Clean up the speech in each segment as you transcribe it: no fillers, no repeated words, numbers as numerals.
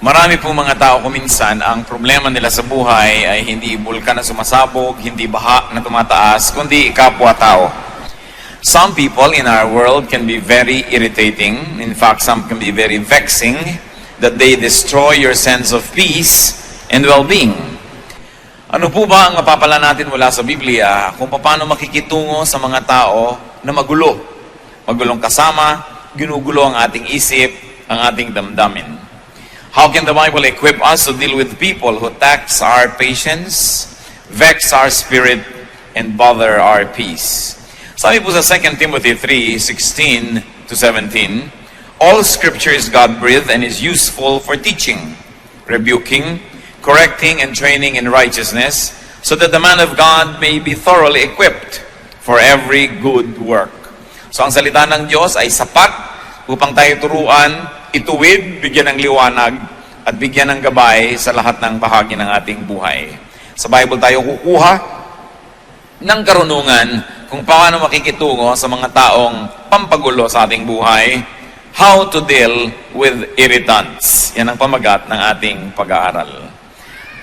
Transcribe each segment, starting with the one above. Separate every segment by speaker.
Speaker 1: Marami pong mga tao kuminsan, ang problema nila sa buhay ay hindi bulkan na sumasabog, hindi baha na tumataas, kundi kapwa-tao. Some people in our world can be very irritating. In fact, some can be very vexing, that they destroy your sense of peace and well-being. Ano po ba ang mapapala natin mula sa Biblia kung paano makikitungo sa mga tao na magulo? Magulong kasama, ginugulo ang ating isip, ang ating damdamin. How can the Bible equip us to deal with people who tax our patience, vex our spirit, and bother our peace? Sabi po sa 2 Timothy 3:16-17, all Scripture is God-breathed and is useful for teaching, rebuking, correcting, and training in righteousness, so that the man of God may be thoroughly equipped for every good work. So ang salita ng Diyos ay sapat upang tayo turuan, ituwid, bigyan ng liwanag, at bigyan ng gabay sa lahat ng bahagi ng ating buhay. Sa Bible tayo kukuha ng karunungan kung paano makikitungo sa mga taong pampagulo sa ating buhay, how to deal with irritants. Yan ang pamagat ng ating pag-aaral.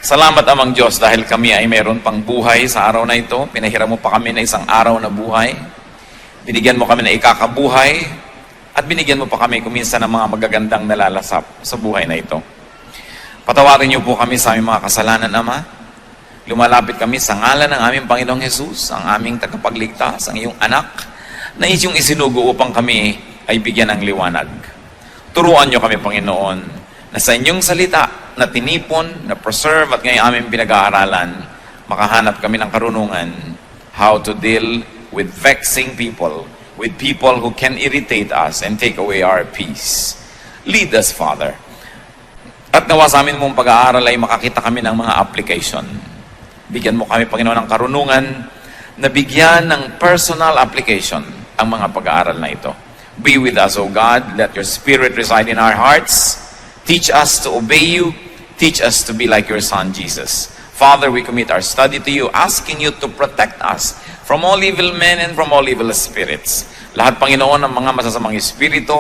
Speaker 1: Salamat Amang Diyos dahil kami ay mayroon pang buhay sa araw na ito. Pinahiram mo pa kami na isang araw na buhay. Binigyan mo kami na ikakabuhay. At binigyan mo pa kami kuminsan ng mga magagandang nalalasap sa buhay na ito. Patawarin niyo po kami sa aming mga kasalanan, Ama. Lumalapit kami sa ngalan ng aming Panginoong Jesus, ang aming tagapagligtas, ang iyong anak, na iyong isinugo upang kami ay bigyan ng liwanag. Turuan niyo kami, Panginoon, na sa inyong salita, na tinipon, na preserve at ngayon aming pinag-aaralan, makahanap kami ng karunungan how to deal with vexing people, with people who can irritate us and take away our peace. Lead us, Father. At nawa sa amin mong pag-aaral ay makakita kami ng mga application. Bigyan mo kami, Panginoon, ng karunungan na bigyan ng personal application ang mga pag-aaral na ito. Be with us, O God. Let your Spirit reside in our hearts. Teach us to obey you. Teach us to be like your Son, Jesus. Father, we commit our study to you, asking you to protect us from all evil men and from all evil spirits. Lahat, Panginoon, ng mga masasamang espiritu,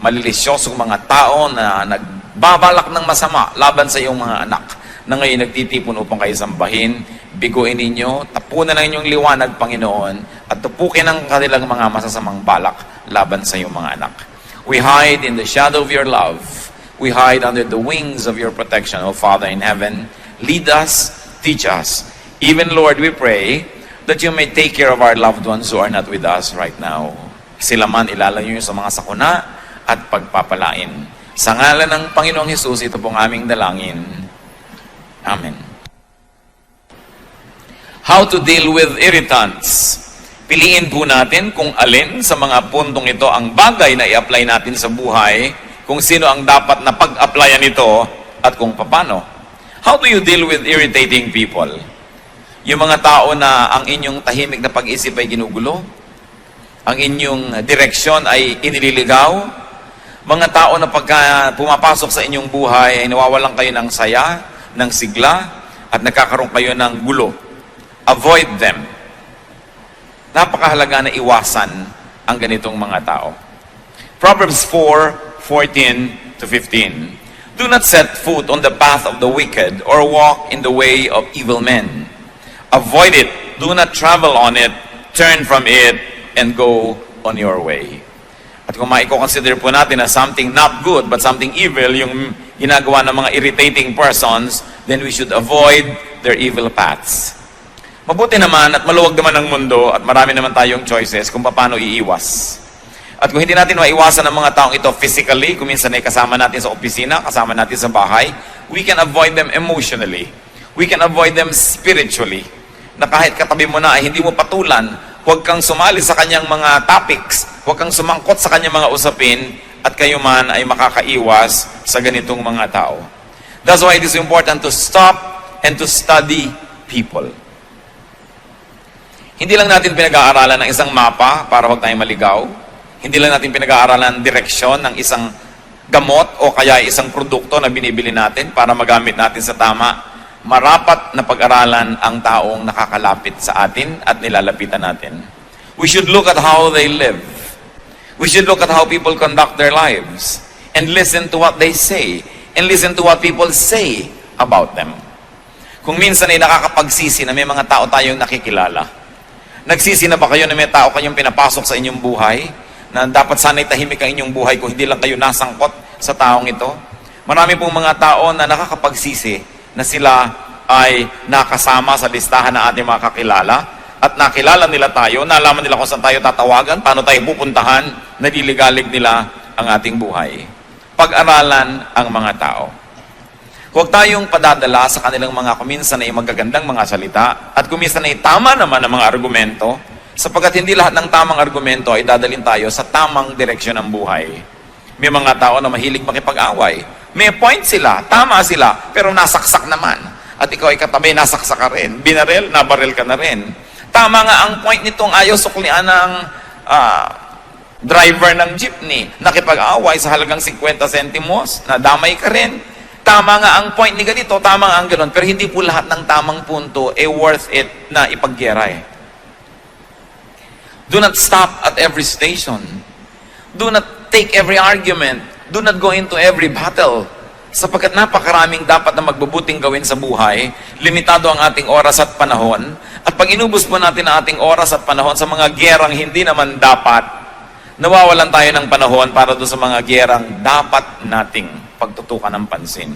Speaker 1: malilisyosong mga tao na nagbabalak ng masama laban sa iyong mga anak, na ngayon nagtitipon upang kayo sambahin, biguin ninyo, tapunan ng inyong liwanag, Panginoon, at tupukin ang kanilang mga masasamang balak laban sa iyong mga anak. We hide in the shadow of your love. We hide under the wings of your protection, O Father in heaven. Lead us, teach us. Even, Lord, we pray that you may take care of our loved ones who are not with us right now. Sila man ilalayo sa mga sakuna at pagpapalain. Sa ngalan ng Panginoong Hesus, ito pong aming dalangin. Amen. How to deal with irritants. Piliin po natin kung alin sa mga puntong ito ang bagay na i-apply natin sa buhay, kung sino ang dapat na pag-applyan ito, at kung paano. How do you deal with irritating people? Yung mga tao na ang inyong tahimik na pag-isip ay ginugulo, ang inyong direksyon ay inililigaw, mga tao na pagka pumapasok sa inyong buhay ay nawawalan kayo ng saya, ng sigla, at nagkakaroon kayo ng gulo. Avoid them. Napakahalaga na iwasan ang ganitong mga tao. Proverbs 4:14-15. Do not set foot on the path of the wicked or walk in the way of evil men. Avoid it. Do not travel on it. Turn from it and go on your way. At kung maiko-consider po natin na something not good but something evil, yung ginagawa ng mga irritating persons, then we should avoid their evil paths. Mabuti naman at maluwag naman ang mundo at marami naman tayong choices kung paano iiwas. At kung hindi natin maiwasan ang mga taong ito physically, kung minsan ay kasama natin sa opisina, kasama natin sa bahay, we can avoid them emotionally. We can avoid them spiritually. Na kahit katabi mo na ay hindi mo patulan, huwag kang sumali sa kanyang mga topics, huwag kang sumangkot sa kanyang mga usapin, at kayo man ay makakaiwas sa ganitong mga tao. That's why it is important to stop and to study people. Hindi lang natin pinag-aaralan ng isang mapa para huwag tayong maligaw. Hindi lang natin pinag-aaralan ng direksyon ng isang gamot o kaya isang produkto na binibili natin para magamit natin sa tama. Marapat na pag-aralan ang taong nakakalapit sa atin at nilalapitan natin. We should look at how they live. We should look at how people conduct their lives and listen to what they say. and listen to what people say about them. Kung minsan ay nakakapagsisi na may mga tao tayong nakikilala, nagsisi na ba kayo na may tao kayong pinapasok sa inyong buhay, na dapat sana'y tahimik ang inyong buhay kung hindi lang kayo nasangkot sa taong ito? Marami pong mga tao na nakakapagsisi na sila ay nakasama sa listahan ng ating mga kakilala, at nakilala nila tayo, nalaman nila kung saan tayo tatawagan, paano tayo pupuntahan, naliligalig nila ang ating buhay. Pag-aralan ang mga tao. Huwag tayong padadala sa kanilang mga kuminsan ay magagandang mga salita at kuminsan ay tama naman ang mga argumento, sapagkat hindi lahat ng tamang argumento ay dadalhin tayo sa tamang direksyon ng buhay. May mga tao na mahilig makipag-away. May point sila, tama sila, pero nasaksak naman. At ikaw ay katabi, nasaksak ka rin. Binaril, nabaril ka na rin. Tama nga ang point nitong ayaw suklian ng driver ng jeepney. Nakipag-away sa halagang 50 centimos, nadamay ka rin. Tama nga ang point ni ganito, tama nga ang gano'n, pero hindi po lahat ng tamang punto worth it na ipaggyera eh. Do not stop at every station. Do not take every argument. Do not go into every battle. Sapagkat napakaraming dapat na magbubuting gawin sa buhay, limitado ang ating oras at panahon, at pag inubos po natin ang ating oras at panahon sa mga gyerang hindi naman dapat, nawawalan tayo ng panahon para doon sa mga gyerang dapat nating pagtutukan ng pansin.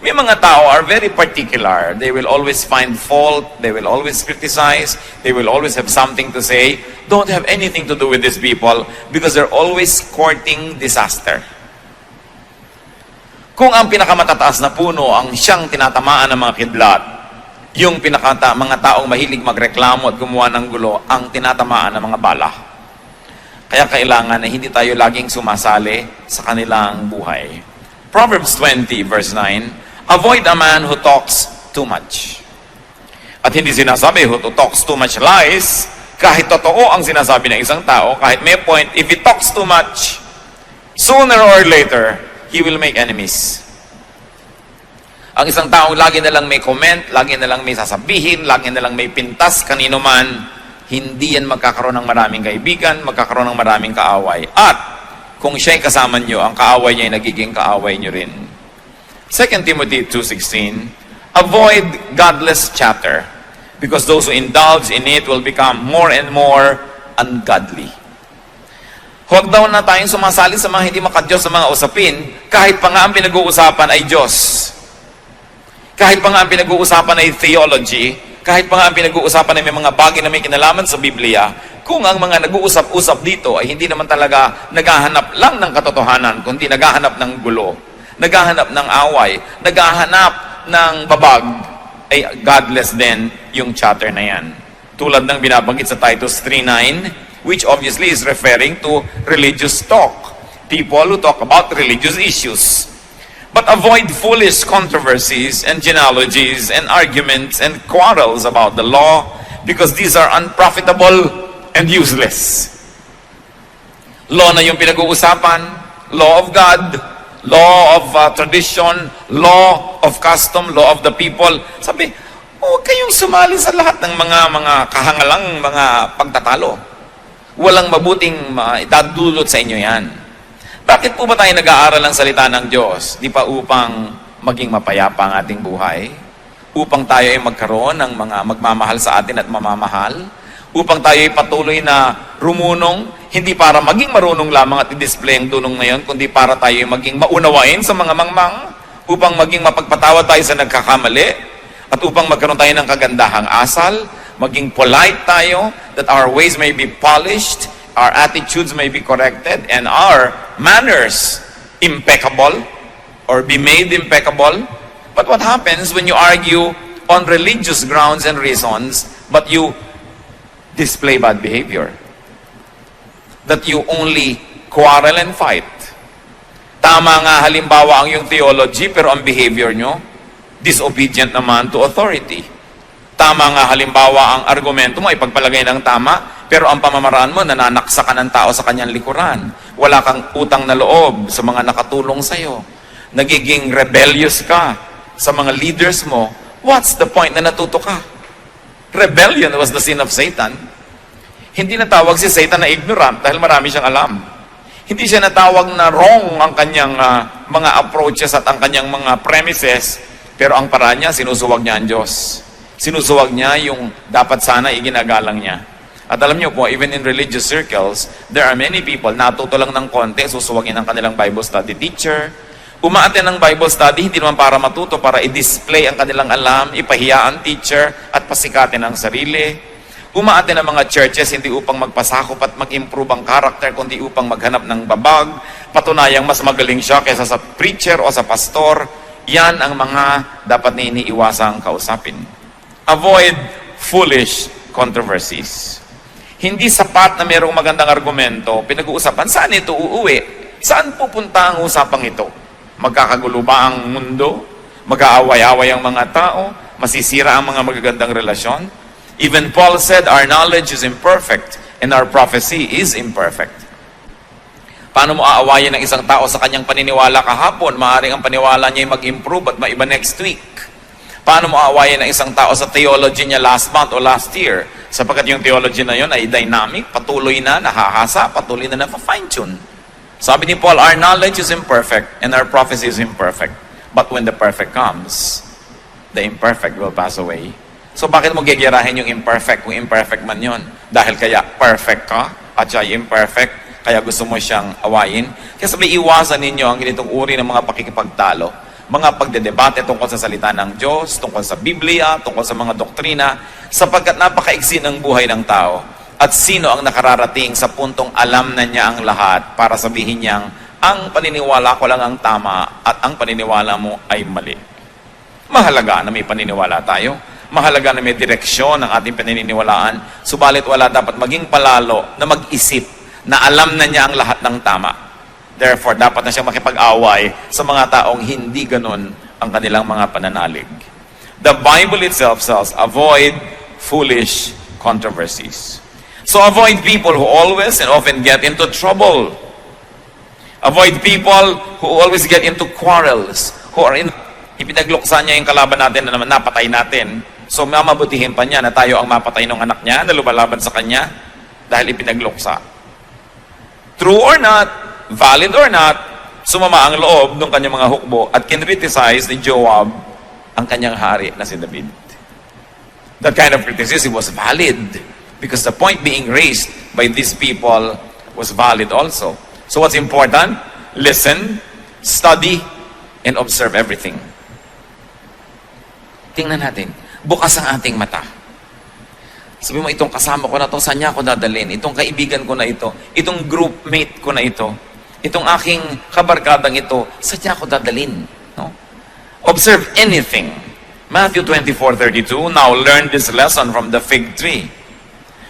Speaker 1: May mga tao are very particular. They will always find fault. They will always criticize. They will always have something to say. Don't have anything to do with these people because they're always courting disaster. Kung ang pinakamatataas na puno ang siyang tinatamaan ng mga kidlat, yung mga taong mahilig magreklamo at gumawa ng gulo, ang tinatamaan ng mga bala. Kaya kailangan na hindi tayo laging sumasali sa kanilang buhay. Proverbs 20 verse 9, avoid a man who talks too much. At hindi sinasabi who talks too much lies, kahit totoo ang sinasabi ng isang tao, kahit may point, if he talks too much, sooner or later, he will make enemies. Ang isang tao lagi na lang may comment, lagi na lang may sasabihin, lagi na lang may pintas kanino man, hindi yan magkakaroon ng maraming kaibigan, magkakaroon ng maraming kaaway. At kung siya'y kasama nyo, ang kaaway niya ay nagiging kaaway nyo rin. 2 Timothy 2:16, avoid godless chatter, because those who indulge in it will become more and more ungodly. Huwag daw na tayong sumasali sa mga hindi makadiyos sa mga usapin, kahit pa nga ang pinag-uusapan ay Diyos. Kahit pa nga ang pinag-uusapan ay theology, kahit pa nga ang pinag-uusapan ay may mga bagay na may kinalaman sa Biblia, kung ang mga nag-uusap-usap dito ay hindi naman talaga naghahanap lang ng katotohanan, kundi naghahanap ng gulo, naghahanap ng away, naghahanap ng babag, ay godless din yung chatter na yan. Tulad ng binabanggit sa Titus 3:9, which obviously is referring to religious talk. People who talk about religious issues. But avoid foolish controversies and genealogies and arguments and quarrels about the law, because these are unprofitable and useless. Law na yung pinag-uusapan, law of God, law of tradition, law of custom, law of the people. Sabi, huwag kayong sumali sa lahat ng mga kahangalang mga pagtatalo. Walang mabuting itadulot sa inyo yan. Bakit po ba tayo nag-aaral ng salita ng Diyos? Di pa upang maging mapayapa ang ating buhay? Upang tayo ay magkaroon ng mga magmamahal sa atin at mamamahal? Upang tayo ay patuloy na rumunong, hindi para maging marunong lamang at i-display ang dunong na yun, kundi para tayo ay maging maunawain sa mga mangmang, upang maging mapagpatawad tayo sa nagkakamali, at upang magkaroon tayo ng kagandahang asal, maging polite tayo, that our ways may be polished, our attitudes may be corrected, and our manners impeccable, or be made impeccable. But what happens when you argue on religious grounds and reasons, but you display bad behavior? That you only quarrel and fight. Tama nga halimbawa ang yung theology, pero ang behavior nyo, disobedient naman to authority. Tama nga halimbawa ang argumento mo ay pagpalagay ng tama, pero ang pamamaraan mo, nananaksa ka ng tao sa kanyang likuran. Wala kang utang na loob sa mga nakatulong sa'yo. Nagiging rebellious ka sa mga leaders mo. What's the point na natuto ka? Rebellion was the sin of Satan. Hindi natawag si Satan na ignorant dahil marami siyang alam. Hindi siya natawag na wrong ang kanyang mga approaches at ang kanyang mga premises, pero ang paraan niya, sinusuwag niya ang Diyos. Sinusuwag niya yung dapat sana iginagalang niya. At alam niyo po, even in religious circles, there are many people, natuto lang ng konti, susuwagin ang kanilang Bible study teacher. Umaaten ng Bible study, hindi naman para matuto, para i-display ang kanilang alam, ipahiya ang teacher, at pasikatin ang sarili. Umaaten ng mga churches, hindi upang magpasakop at mag-improve ang character, kundi upang maghanap ng babag, patunayang mas magaling siya kaysa sa preacher o sa pastor. Yan ang mga dapat na iniiwasang kausapin. Avoid foolish controversies. Hindi sapat na mayroong magandang argumento, pinag-uusapan, saan ito uuwi? Saan pupunta ang usapang ito? Magkakagulo ba ang mundo? Mag-aaway-away ang mga tao? Masisira ang mga magagandang relasyon? Even Paul said, our knowledge is imperfect and our prophecy is imperfect. Paano mo aawayin ng isang tao sa kanyang paniniwala kahapon? Maaaring ang paniwala niya ay mag-improve at maiba next week. Paano mo aawayin ng isang tao sa theology niya last month o last year? Sapagkat yung theology na yun ay dynamic, patuloy na, nahahasa, patuloy na fine-tune. Sabi ni Paul, our knowledge is imperfect and our prophecy is imperfect. But when the perfect comes, the imperfect will pass away. So bakit mo gigirahin yung imperfect kung imperfect man yun? Dahil kaya perfect ka at siya ay imperfect, kaya gusto mo siyang awayin. Kaya sabi, iwasan ninyo ang ganitong uri ng mga pakikipagtalo, mga pagdedebate tungkol sa salita ng Diyos, tungkol sa Biblia, tungkol sa mga doktrina, sapagkat napakaigsi ng buhay ng tao. At sino ang nakararating sa puntong alam na niya ang lahat para sabihin niyang, ang paniniwala ko lang ang tama at ang paniniwala mo ay mali. Mahalaga na may paniniwala tayo. Mahalaga na may direksyon ang ating paniniwalaan. Subalit wala dapat maging palalo na mag-isip na alam na niya ang lahat ng tama. Therefore, dapat na siyang makipag-away sa mga taong hindi ganon ang kanilang mga pananalig. The Bible itself says, avoid foolish controversies. So avoid people who always and often get into trouble. Avoid people who always get into quarrels, who are in... Ipinagluksa niya yung kalaban natin na naman napatay natin. So mamabutihin pa niya na tayo ang mapatay ng anak niya na lumalaban sa kanya dahil ipinagluksa. True or not, valid or not, sumama ang loob ng kanyang mga hukbo at kinriticize ni Joab ang kanyang hari na si David. That kind of criticism was valid because the point being raised by these people was valid also. So what's important? Listen, study, and observe everything. Tingnan natin. Bukas ang ating mata. Sabi mo, itong kasama ko na to, saan niya ako dadalhin? Itong kaibigan ko na ito, itong groupmate ko na ito, itong aking kabarkadang ito, saan niya ako dadalhin? No? Observe anything. Matthew 24:32, now learn this lesson from the fig tree.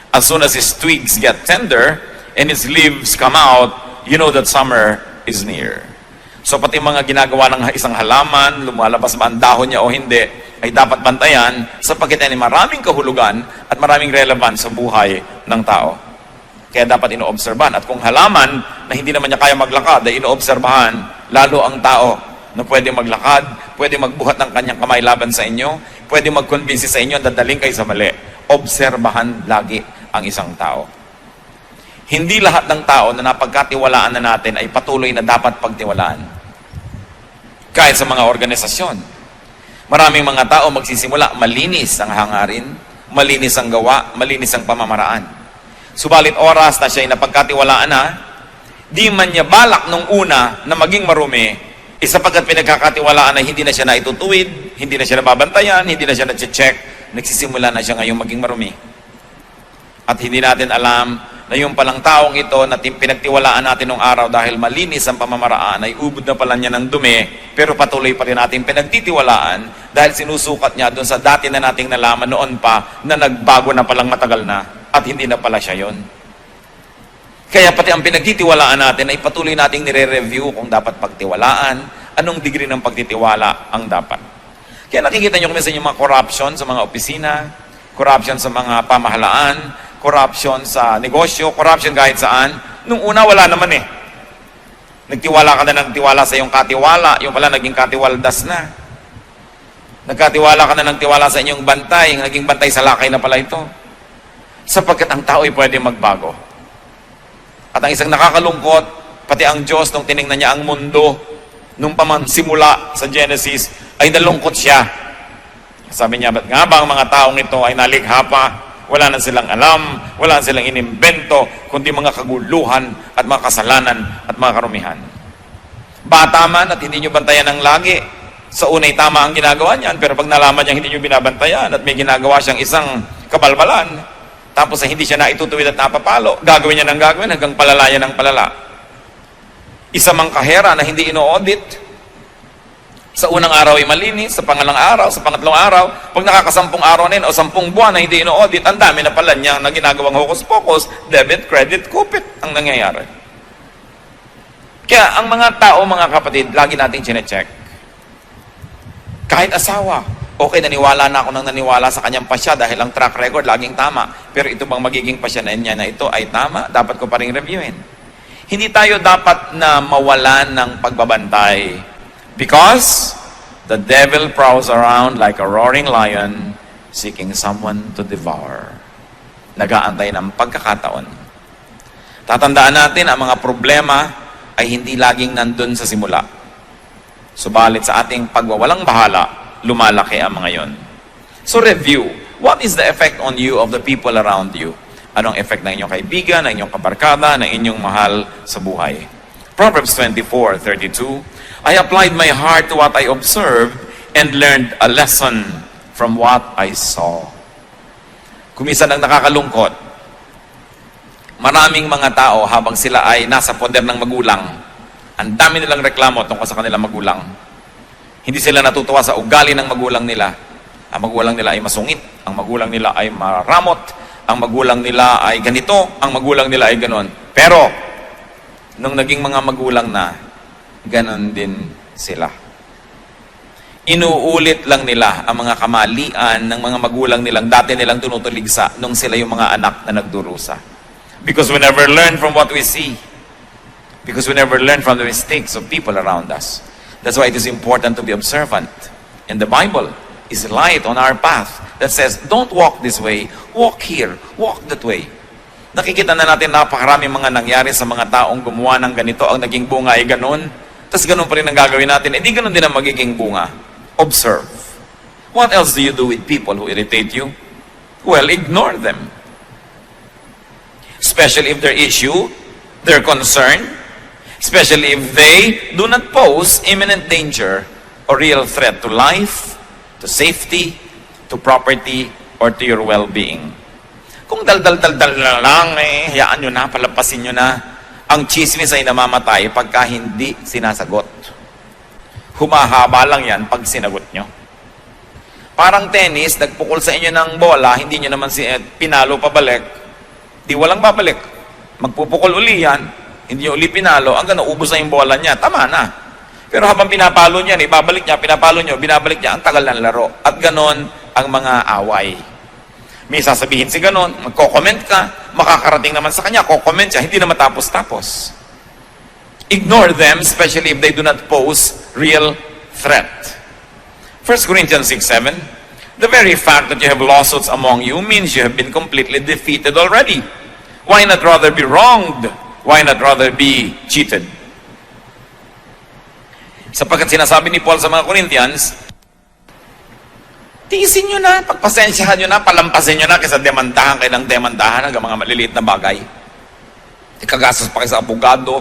Speaker 1: As soon as his twigs get tender and his leaves come out, you know that summer is near. So pati mga ginagawa ng isang halaman, lumalabas ba ang dahon niya o hindi, ay dapat bantayan sapagkat ay maraming kahulugan at maraming relevance sa buhay ng tao. Kaya dapat inoobserbahan. At kung halaman na hindi naman niya kaya maglakad, ay inoobserbahan lalo ang tao na pwede maglakad, pwede magbuhat ng kanyang kamay laban sa inyo, pwede mag-convince sa inyo, dadaling kayo sa mali. Obserbahan lagi ang isang tao. Hindi lahat ng tao na napagkatiwalaan na natin ay patuloy na dapat pagtiwalaan. Kahit sa mga organisasyon. Maraming mga tao magsisimula, malinis ang hangarin, malinis ang gawa, malinis ang pamamaraan. Subalit oras na siya ay napagkatiwalaan na, di man niya balak nung una na maging marumi, sapagkat pinagkakatiwalaan na hindi na siya naitutuwid, hindi na siya nababantayan, hindi na siya na-check, nagsisimula na siya ngayong maging marumi. At hindi natin alam na yung palang taong ito na pinagtiwalaan natin nung araw dahil malinis ang pamamaraan ay ubod na pala niya ng dumi, pero patuloy pa rin natin pinagtitiwalaan dahil sinusukat niya doon sa dati na nating nalaman noon pa na nagbago na palang matagal na at hindi na pala siya yon. Kaya pati ang pinagtitiwalaan natin ay patuloy nating nire-review kung dapat pagtiwalaan, anong degree ng pagtitiwala ang dapat. Kaya nakikita niyo kung yung mga corruption sa mga opisina, corruption sa mga pamahalaan, corruption sa negosyo, corruption kahit saan. Nung una, wala naman eh. Nagtiwala ka na ng tiwala sa iyong katiwala, yung pala naging katiwaldas na. Nagkatiwala ka na ng tiwala sa inyong bantay, naging bantay sa lakay na pala ito. Sapagkat ang tao ay pwede magbago. At ang isang nakakalungkot, pati ang Diyos nung tinignan niya ang mundo, nung simula sa Genesis, ay nalungkot siya. Sabi niya, ba't nga ba ang mga taong ito ay nalikha pa? Wala na silang alam, wala na silang inimbento, kundi mga kaguluhan at mga kasalanan at mga karumihan. Bata man at hindi nyo bantayan ng lagi. Sa unay tama ang ginagawa niyan, pero pag nalaman niya hindi nyo binabantayan at may ginagawa siyang isang kabalbalan, tapos ay hindi siya naitutuwid at napapalo, gagawin niya ng gagawin hanggang palalayan ng palala. Isa mang kahera na hindi ino-audit, sa unang araw ay malinis, sa pangalang araw, sa pangatlong araw, pag nakakasampung araw na yun, o 10 buwan na hindi ino-audit, ang dami na pala niya na ginagawang hokus-pokus, debit, credit, kupit ang nangyayari. Kaya ang mga tao, mga kapatid, lagi nating chinecheck. Kahit asawa, okay, naniwala na ako nang naniwala sa kanyang pasya dahil ang track record laging tama. Pero ito bang magiging pasya na niya na ito ay tama? Dapat ko pa rin reviewin. Hindi tayo dapat na mawalan ng pagbabantay. Because the devil prowls around like a roaring lion seeking someone to devour. Nag-aantay ng pagkakataon. Tatandaan natin ang mga problema ay hindi laging nandun sa simula. Subalit sa ating pagwawalang bahala, lumalaki ang mga yon. So review, what is the effect on you of the people around you? Anong effect ng inyong kaibigan, ng inyong kabarkada, ng inyong mahal sa buhay? Proverbs 24:32, I applied my heart to what I observed and learned a lesson from what I saw. Kumisan ang nakakalungkot, maraming mga tao habang sila ay nasa poder ng magulang, ang dami nilang reklamo tungkol sa kanilang magulang. Hindi sila natutuwa sa ugali ng magulang nila. Ang magulang nila ay masungit, ang magulang nila ay maramot, ang magulang nila ay ganito, ang magulang nila ay ganon. Pero, nung naging mga magulang na, ganon din sila. Inuulit lang nila ang mga kamalian ng mga magulang nilang dati nilang tunutuligsa nung sila yung mga anak na nagdurusa. Because we never learn from what we see. Because we never learn from the mistakes of people around us. That's why it is important to be observant. And the Bible is light on our path that says, don't walk this way, walk here, walk that way. Nakikita na natin napakaraming mga nangyari sa mga taong gumawa ng ganito, ang naging bunga ay ganun, tapos ganun pa rin ang gagawin natin, hindi ganun din ang magiging bunga. Observe. What else do you do with people who irritate you? Well, ignore them. Especially if their issue, their concern, especially if they do not pose imminent danger or real threat to life, to safety, to property, or to your well-being. Kung dal-dal-dal-dal na lang, hayaan nyo na, palampasin nyo na, ang chismis ay namamatay pagka hindi sinasagot. Humahaba lang yan pag sinagot nyo. Parang tennis, nagpukol sa inyo ng bola, hindi nyo naman pinalo pabalik, di walang babalik. Magpupukol uli yan, hindi nyo uli pinalo, hanggang naubos na yung bola niya, tama na. Pero habang pinapalo niya, ibabalik niya, pinapalo niyo, binabalik niya, ang tagal ng laro. At ganon ang mga away. May sasabihin si ganon, magko-comment ka, makakarating naman sa kanya, ko-comment siya, hindi na matapos-tapos. Ignore them, especially if they do not pose real threat. 1 Corinthians 6:7, the very fact that you have lawsuits among you means you have been completely defeated already. Why not rather be wronged? Why not rather be cheated? Sapagkat sinasabi ni Paul sa mga Corinthians, tiisin nyo na, pagpasensyahan nyo na, palampasin nyo na kaysa demandahan kayo ng demandahan hanggang mga maliliit na bagay. Ikagastos pa kayo sa abogado,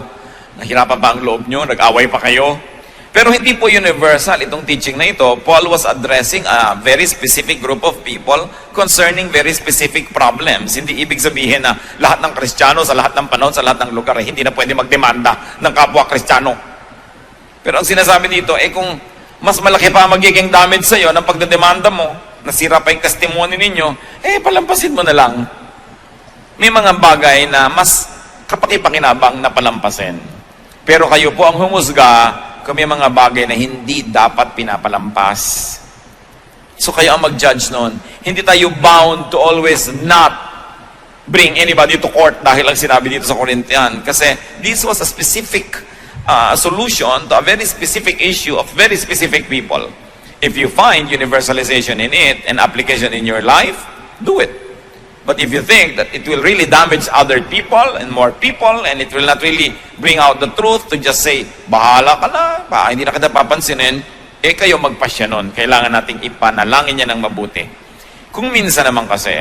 Speaker 1: nahirapan pa ang loob nyo, nag-away pa kayo. Pero hindi po universal itong teaching na ito. Paul was addressing a very specific group of people concerning very specific problems. Hindi ibig sabihin na lahat ng Kristiyano sa lahat ng panahon, sa lahat ng lugar, hindi na pwede magdemanda ng kapwa Kristiyano. Pero ang sinasabi dito, kung mas malaki pa magiging damage sa'yo ng pagdedemanda mo, nasira pa yung testimony ninyo, palampasin mo na lang. May mga bagay na mas kapakipakinabang na palampasin. Pero kayo po ang humusga kung may mga bagay na hindi dapat pinapalampas. So kayo ang mag-judge nun. Hindi tayo bound to always not bring anybody to court dahil ang sinabi dito sa Corinthian. Kasi this was a specific solution to a very specific issue of very specific people. If you find universalization in it and application in your life, do it. But if you think that it will really damage other people and more people, and it will not really bring out the truth to just say, bahala ka na, hindi na kita papansinin, kayo magpasya nun. Kailangan nating ipanalangin niya ng mabuti. Kung minsan naman kasi,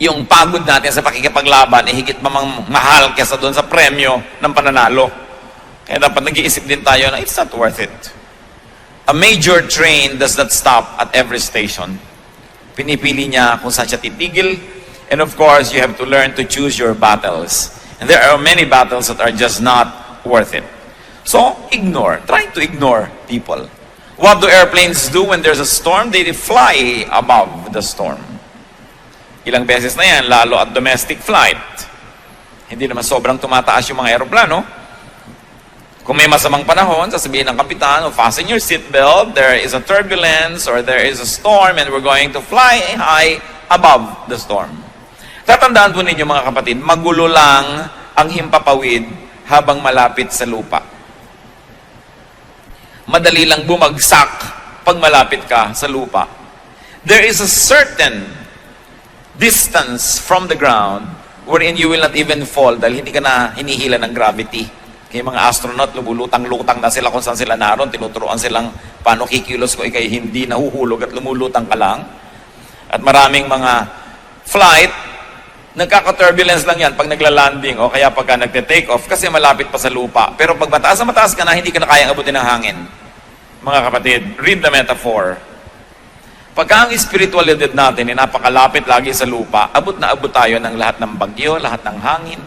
Speaker 1: yung pagod natin sa pakikipaglaban, higit mamang mahal kesa doon sa premyo ng pananalo. Kaya dapat nag-iisip din tayo na it's not worth it. A major train does not stop at every station. Pinipili niya kung saan siya titigil. And of course, you have to learn to choose your battles. And there are many battles that are just not worth it. So, ignore. Try to ignore people. What do airplanes do when there's a storm? They fly above the storm. Ilang beses na yan, lalo at domestic flight. Hindi naman sobrang tumataas yung mga aeroplano. Kung may masamang panahon, sasabihin ng kapitan, fasten your seatbelt, there is a turbulence or there is a storm and we're going to fly high above the storm. Tatandaan po ninyo mga kapatid, magulo lang ang himpapawid habang malapit sa lupa. Madali lang bumagsak pag malapit ka sa lupa. There is a certain distance from the ground wherein you will not even fall dahil hindi ka na hinihila ng gravity. Kaya mga astronaut, lumulutang-lutang na sila kung saan sila naroon, tinuturuan silang paano kikilos ko, ikay hindi nahuhulog at lumulutang ka lang. At maraming mga flight, nagkaka-turbulence lang yan pag nagla-landing o kaya pagka nagte-take off kasi malapit pa sa lupa. Pero pag mataas na mataas ka na, hindi ka na kayang abutin ng hangin. Mga kapatid, read the metaphor. Pagka ang spiritualidad natin ay napakalapit lagi sa lupa, abot na abot tayo ng lahat ng bagyo, lahat ng hangin.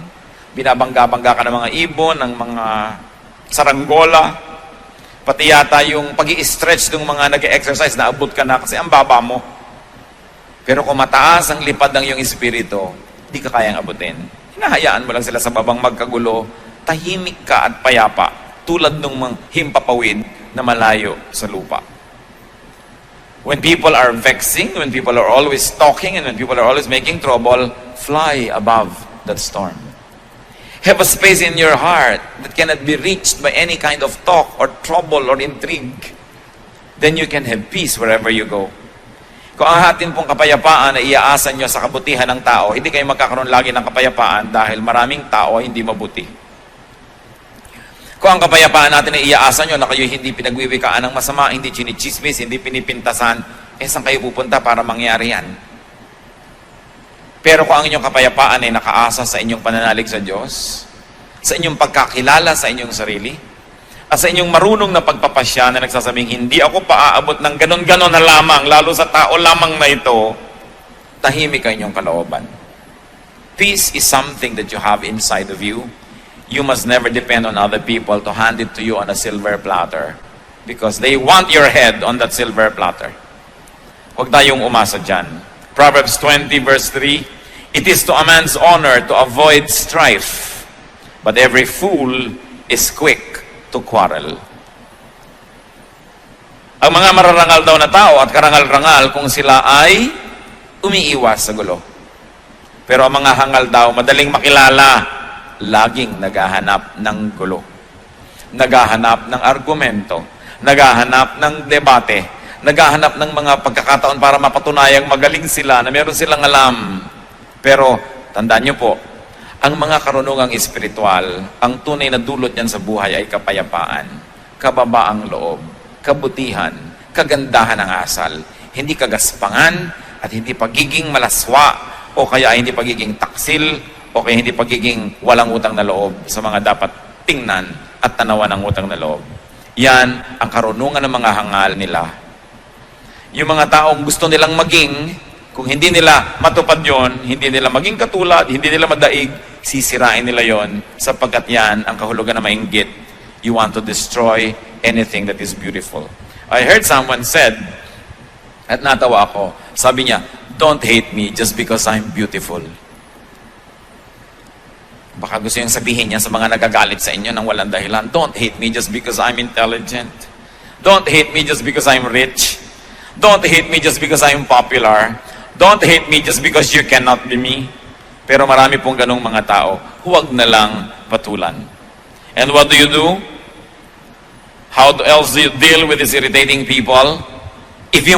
Speaker 1: Binabangga-bangga ka ng mga ibon, ng mga saranggola, pati yata yung pag-i-stretch ng mga nag-exercise, naabot ka na kasi ang baba mo. Pero kung mataas ang lipad ng iyong espiritu, di ka kayang abutin. Hinahayaan mo lang sila sa babang magkagulo, tahimik ka at payapa, tulad ng mga himpapawid na malayo sa lupa. When people are vexing, when people are always talking, and when people are always making trouble, fly above that storm. Have a space in your heart that cannot be reached by any kind of talk or trouble or intrigue. Then you can have peace wherever you go. Kung ang atin pong kapayapaan ay iaasan nyo sa kabutihan ng tao, hindi kayo magkakaroon lagi ng kapayapaan dahil maraming tao ay hindi mabuti. Kung ang kapayapaan natin ay iaasan nyo na kayo hindi pinagwiwikaan ng masama, hindi chinichismis, hindi pinipintasan, saan kayo pupunta para mangyari yan? Pero kung ang inyong kapayapaan ay nakaasa sa inyong pananalig sa Diyos, sa inyong pagkakilala sa inyong sarili, at sa inyong marunong na pagpapasya na nagsasabing, hindi ako paaabot ng ganon-ganon na lamang, lalo sa tao lamang na ito, tahimik ang inyong kalooban. Peace is something that you have inside of you. You must never depend on other people to hand it to you on a silver platter because they want your head on that silver platter. Huwag tayong umasa dyan. Proverbs 20 verse 3, it is to a man's honor to avoid strife, but every fool is quick to quarrel. Ang mga mararangal daw na tao at karangal-rangal kung sila ay umiiwas sa gulo. Pero ang mga hangal daw, madaling makilala, laging naghahanap ng gulo. Naghahanap ng argumento, naghahanap ng debate, naghahanap ng mga pagkakataon para mapatunayang magaling sila, na meron silang alam. Pero, tandaan nyo po, ang mga karunungang espiritual, ang tunay na dulot niyan sa buhay ay kapayapaan, kababaang loob, kabutihan, kagandahan ng asal, hindi kagaspangan, at hindi pagiging malaswa, o kaya hindi pagiging taksil, o kaya hindi pagiging walang utang na loob sa mga dapat tingnan at tanawan ng utang na loob. Yan ang karunungan ng mga hangal nila. Yung mga taong gusto nilang maging, kung hindi nila matupad yon, hindi nila maging katulad, hindi nila madaig, sisirain nila yon, sapagkat yan ang kahulugan na mainggit. You want to destroy anything that is beautiful. I heard someone said, at natawa ako, sabi niya, don't hate me just because I'm beautiful. Baka gusto yung sabihin niya sa mga nagagalit sa inyo nang walang dahilan, don't hate me just because I'm intelligent. Don't hate me just because I'm rich. Don't hate me just because I'm popular. Don't hate me just because you cannot be me. Pero marami pong ganong mga tao, huwag na lang patulan. And what do? How else do you deal with these irritating people? If you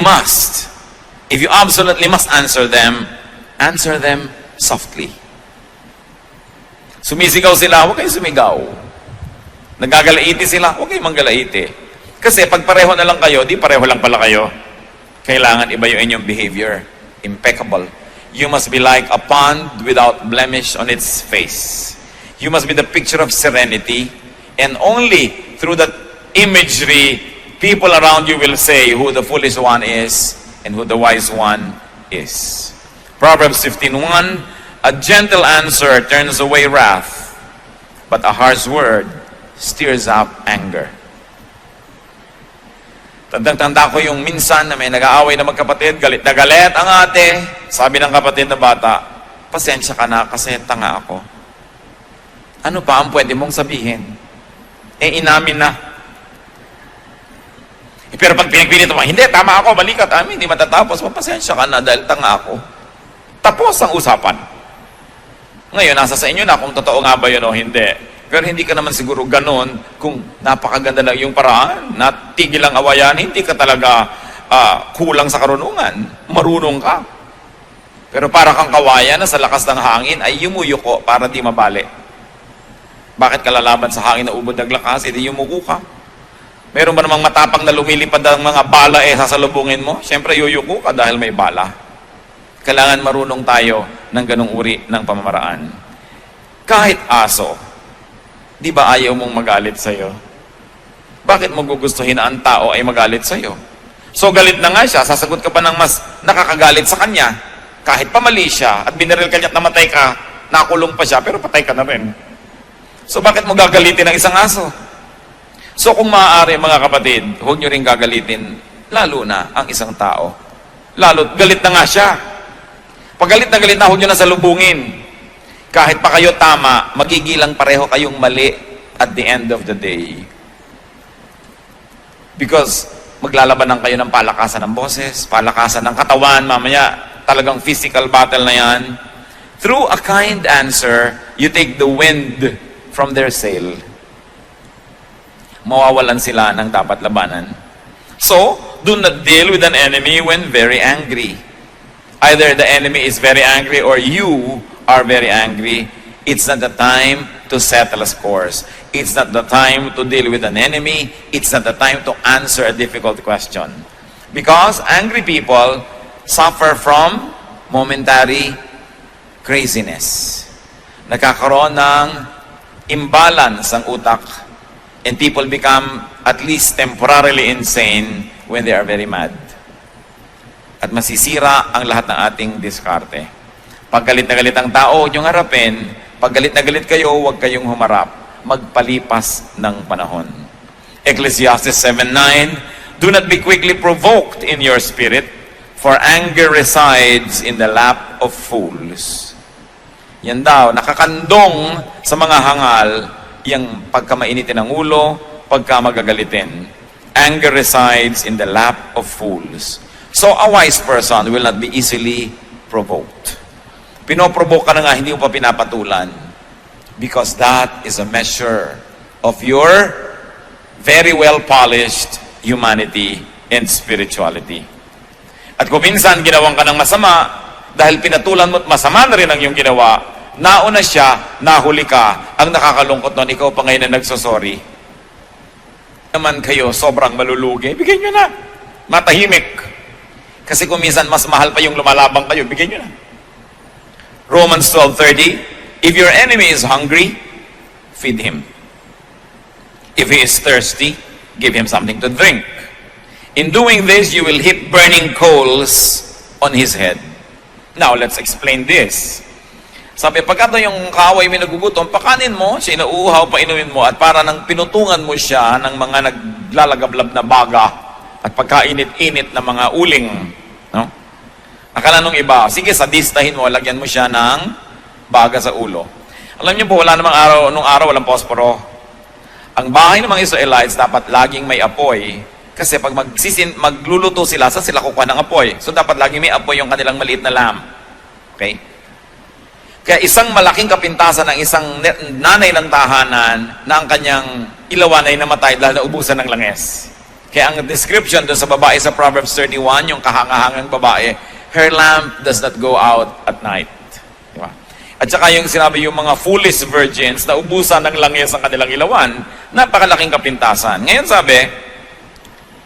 Speaker 1: absolutely must answer them, answer them softly. Sumisigaw sila, huwag kayong sumigaw. Nagagalaiti sila, huwag kayong manggalaiti. Kasi pag pareho na lang kayo, di pareho lang pala kayo. Kailangan iba yung inyong behavior. Impeccable. You must be like a pond without blemish on its face. You must be the picture of serenity. And only through that imagery, people around you will say who the foolish one is and who the wise one is. Proverbs 15:1, a gentle answer turns away wrath, but a harsh word stirs up anger. Tandang-tanda ko yung minsan na may nag-aaway na magkapatid, galit na galit ang ate. Sabi ng kapatid na bata, pasensya ka na kasi tanga ako. Ano pa ang pwede mong sabihin? Inamin na. Pero pag pinagpilit mo, hindi, tama ako, balikat, hindi matatapos. Pasensya ka na dahil tanga ako. Tapos ang usapan. Ngayon, nasa sa inyo na kung totoo nga ba yun o hindi. Pero hindi ka naman siguro ganon kung napakaganda lang yung paraan, natigil ang awayan, hindi ka talaga kulang sa karunungan. Marunong ka. Pero para kang kawayan na sa lakas ng hangin ay yumuyuko para di mabali. Bakit ka lalaban sa hangin na ubod ng lakas? Hindi yumuko ka. Meron ba namang matapang na lumilipad ng mga bala sasalubungin mo? Siyempre yuyuko ka dahil may bala. Kailangan marunong tayo ng ganong uri ng pamamaraan. Kahit aso, di ba ayaw mong magalit sa'yo? Bakit mo gugustuhin na ang tao ay magalit sa'yo? So galit na nga siya, sasagot ka pa ng mas nakakagalit sa kanya. Kahit pamali siya at binaril ka niya at namatay ka, nakulong pa siya, pero patay ka na rin. So bakit mo gagalitin ng isang aso? So kung maaari mga kapatid, huwag nyo rin gagalitin, lalo na ang isang tao. Lalo, galit na nga siya. Pag galit na, huwag nyo na salubungin. Kahit pa kayo tama, magigilang pareho kayong mali at the end of the day. Because maglalabanan kayo ng palakasan ng boses, palakasan ng katawan, mamaya talagang physical battle na yan. Through a kind answer, you take the wind from their sail. Mawawalan sila ng dapat labanan. So, do not deal with an enemy when very angry. Either the enemy is very angry or you are very angry. It's not the time to settle scores. It's not the time to deal with an enemy. It's not the time to answer a difficult question. Because angry people suffer from momentary craziness. Nagkakaroon ng imbalance ang utak, and people become at least temporarily insane when they are very mad. At masisira ang lahat ng ating diskarte. Pag galit na galit ang tao, huwag niyong harapin. Pag galit na galit kayo, huwag kayong humarap. Magpalipas ng panahon. Ecclesiastes 7:9, do not be quickly provoked in your spirit, for anger resides in the lap of fools. Yan daw, nakakandong sa mga hangal, yung pagka mainitin ang ulo, pagka magagalitin. Anger resides in the lap of fools. So a wise person will not be easily provoked. Pinoprovoke ka na nga, hindi mo pa pinapatulan. Because that is a measure of your very well-polished humanity and spirituality. At kung minsan ginawang ka ng masama, dahil pinatulan mo at masama na rin ang iyong ginawa, nauna siya, nahuli ka, ang nakakalungkot nun, ikaw pa ngayon na nagsosorry. Naman kayo, sobrang malulugi, bigyan nyo na. Matahimik. Kasi kung minsan mas mahal pa yung lumalabang kayo, bigyan nyo na. Romans 12:30, if your enemy is hungry, feed him. If he is thirsty, give him something to drink. In doing this, you will heap burning coals on his head. Now, let's explain this. Sabi, pagka yung kaaway may nagugutom, pakanin mo, siya inauuhaw, painumin mo, at para nang pinutungan mo siya ng mga naglalagablab na baga at pagkainit-init na mga uling. No? Akala nung iba, sige, sadistahin mo, lagyan mo siya ng baga sa ulo. Alam niyo po, wala namang araw, nung araw, walang posporo. Ang bahay ng mga Israelites dapat laging may apoy. Kasi pag magluluto sila, saan sila kukuha ng apoy? So dapat laging may apoy yung kanilang maliit na lamp. Okay? Kaya isang malaking kapintasan ng isang nanay ng tahanan na ang kanyang ilawan ay namatay dahil naubusan ng langes. Kaya ang description doon sa babae sa Proverbs 31, yung kahangahangang babae, her lamp does not go out at night. Di ba? At saka yung sinabi yung mga foolish virgins na ubusan ng langis ang kanilang ilawan, napakalaking kapintasan. Ngayon sabi,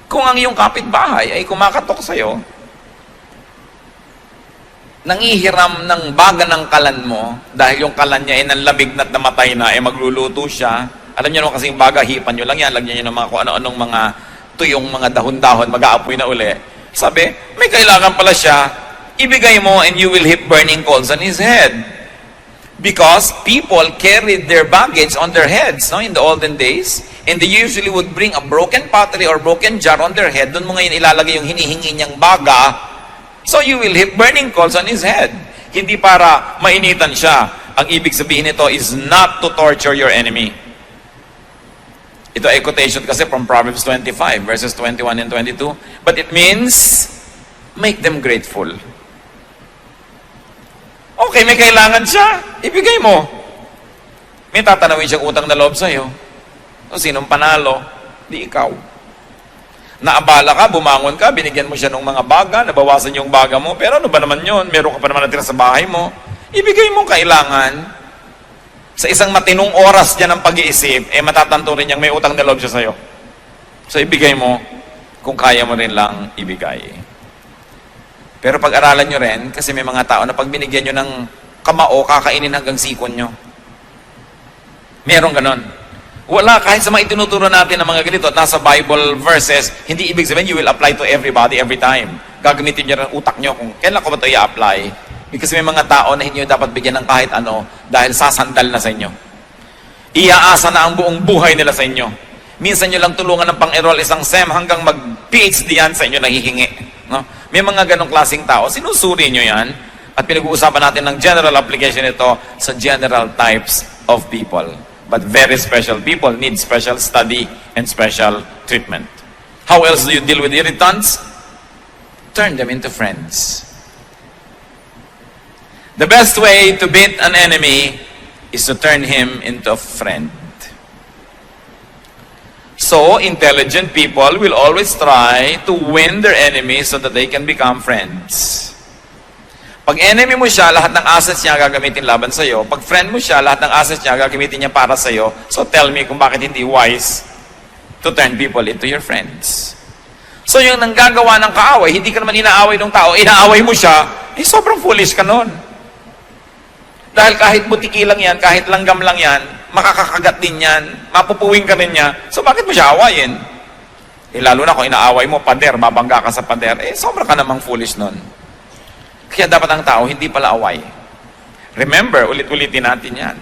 Speaker 1: kung ang iyong kapitbahay ay kumakatok sa'yo, nangihiram ng baga ng kalan mo, dahil yung kalan niya ay nanlamig na't namatay na, magluluto siya. Alam niyo naman kasi yung baga, hipan nyo lang yan, lagyan nyo ng mga kung ano-anong mga tuyong mga dahon-dahon, mag-aapoy na uli. Sabi, may kailangan pala siya, ibigay mo and you will heap burning coals on his head. Because people carried their baggage on their heads, no, in the olden days, and they usually would bring a broken pottery or broken jar on their head. Doon mo ngayon ilalagay yung hinihingi niyang baga. So you will heap burning coals on his head. Hindi para mainitan siya. Ang ibig sabihin nito is not to torture your enemy. Ito ay quotation kasi from Proverbs 25, verses 21 and 22. But it means, make them grateful. Okay, may kailangan siya, ibigay mo. May tatanawin siyang utang na loob sa'yo. O sinong panalo? Di ikaw. Naabala ka, bumangon ka, binigyan mo siya ng mga baga, nabawasan yung baga mo, pero ano ba naman yun? Meron ka pa naman natira sa bahay mo. Ibigay mo kailangan. Sa isang matinong oras dyan ng pag-iisip, matatanto rin niyang may utang na loob siya sa'yo. So ibigay mo, kung kaya mo rin lang ibigay. Pero pag-aralan nyo rin, kasi may mga tao na pag binigyan nyo ng kamao, kakainin hanggang sikon nyo. Merong ganon. Wala, kahit sa mga itinuturo natin ng mga ganito, at nasa Bible verses, hindi ibig sabihin you will apply to everybody every time. Gagamitin nyo rin utak nyo kung kailan ko ba ito i-apply. Because may mga tao na hindi nyo dapat bigyan ng kahit ano dahil sasandal na sa inyo. Iaasa na ang buong buhay nila sa inyo. Minsan nyo lang tulungan ng pang-enroll isang SEM hanggang mag-PhD yan sa inyo nahihingi. No? May mga ganong klaseng tao, sinusuri nyo yan, at pinag-uusapan natin ng general application ito sa general types of people. But very special people need special study and special treatment. How else do you deal with irritants? Turn them into friends. The best way to beat an enemy is to turn him into a friend. So, intelligent people will always try to win their enemies so that they can become friends. Pag enemy mo siya, lahat ng assets niya gagamitin laban sa'yo. Pag friend mo siya, lahat ng assets niya gagamitin niya para sa'yo. So, tell me kung bakit hindi wise to turn people into your friends. So, yung nanggagawa ng kaaway, hindi ka naman inaaway ng tao, inaaway mo siya, sobrang foolish ka nun. Dahil kahit butiki lang yan, kahit langgam lang yan, makakakagat din yan, mapupuwing ka rin niya, so bakit mo siya awayin? Lalo na kung inaaway mo, pader, babangga ka sa pader, sobra ka namang foolish nun. Kaya dapat ang tao, hindi pala away. Remember, ulit-ulitin natin yan.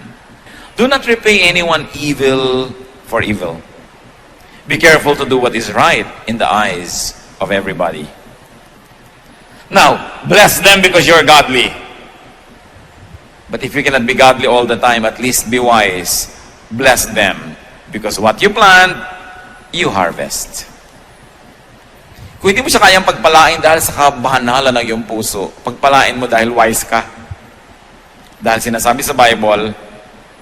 Speaker 1: Do not repay anyone evil for evil. Be careful to do what is right in the eyes of everybody. Now, bless them because you're godly. But if you cannot be godly all the time, at least be wise. Bless them. Because what you plant, you harvest. Kung hindi mo siya kayang pagpalain dahil sa kabanalan ng iyong puso, pagpalain mo dahil wise ka. Dahil sinasabi sa Bible,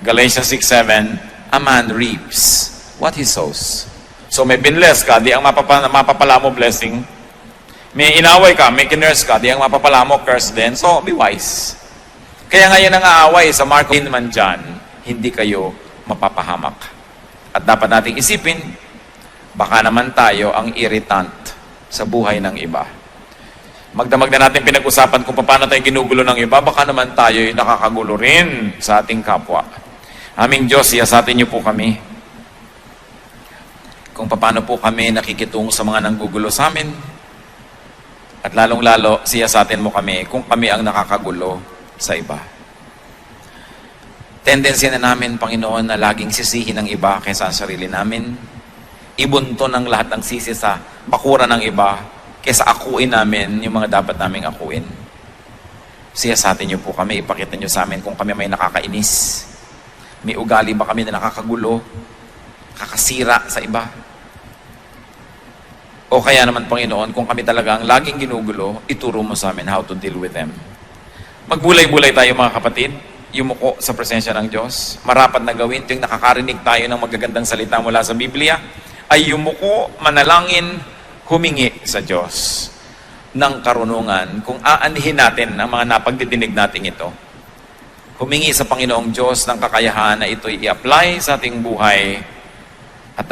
Speaker 1: Galatians 6:7, a man reaps what he sows. So may binless ka, di ang mapapala mo blessing. May inaway ka, may kinurse ka, di ang mapapala mo curse din. So be wise. Kaya ngayon ang aaway sa Mark man dyan, hindi kayo mapapahamak. At dapat nating isipin, baka naman tayo ang irritant sa buhay ng iba. Magdamag na natin pinag-usapan kung paano tayo ginugulo ng iba, baka naman tayo nakakagulo rin sa ating kapwa. Aming Diyos, siyasatin niyo po kami kung paano po kami nakikitungo sa mga nanggugulo sa amin. At lalong-lalo, siyasatin mo kami kung kami ang nakakagulo sa iba. Tendency na namin, Panginoon, na laging sisihin ng iba kaysa sa sarili namin. Ibunto ng lahat ng sisi sa bakura ng iba kaysa akuin namin yung mga dapat naming akuin. Siyasatin niyo po kami, ipakita niyo sa amin kung kami may nakakainis. May ugali ba kami na nakakagulo, kakasira sa iba? O kaya naman, Panginoon, kung kami talaga ang laging ginugulo, ituro mo sa amin how to deal with them. Magbulay-bulay tayo mga kapatid, yumuko sa presensya ng Diyos. Marapat na gawin tuwing nakakarinig tayo ng magagandang salita mula sa Biblia, ay yumuko, manalangin, humingi sa Diyos. ng karunungan kung aanhin natin ang mga napagdidinig natin ito. Humingi sa Panginoong Diyos ng kakayahan na ito'y i-apply sa ating buhay at